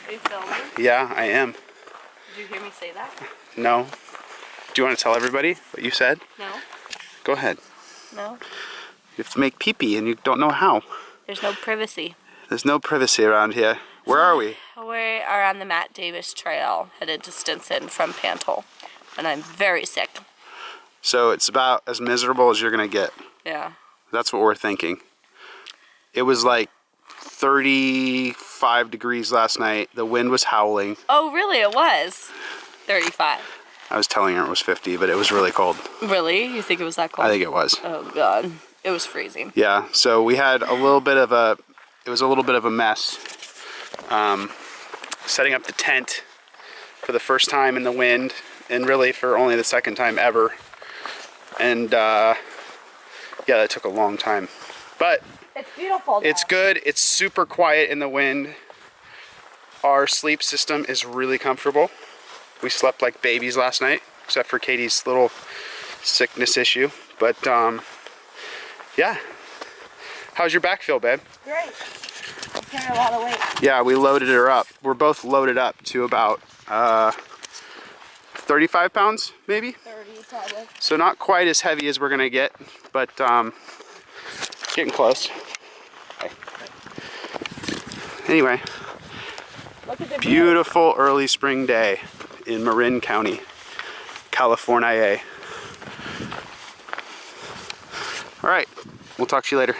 Are you filming? Yeah, I am. Did you hear me say that? No. Do you want to tell everybody what you said? No. Go ahead. No. You have to make pee-pee and you don't know how. There's no privacy. There's no privacy around here. Where are we? We are on the Matt Davis Trail, headed to Stinson from Pantel. And I'm very sick. So it's about as miserable as you're going to get. Yeah. That's what we're thinking. It was like 35 degrees last night. The wind was howling. Oh, really? It was 35. I was telling her it was 50, but it was really cold. Really? You think it was that cold? I think it was. Oh, God. It was freezing. Yeah, so we had a little bit of a, it was a little bit of a mess. Setting up the tent for the first time in the wind, and really for only the second time ever. And yeah, that took a long time. But it's beautiful. It's good. It's super quiet in the wind. Our sleep system is really comfortable. We slept like babies last night, except for Katie's little sickness issue. But yeah. How's your back feel, babe? Great. I'm carrying a lot of weight. Yeah, we loaded her up. We're both loaded up to about 35 pounds, maybe? 30 probably. So not quite as heavy as we're gonna get, but getting close. Okay. Anyway, Look at the beautiful early spring day in Marin County, California. All right, we'll talk to you later.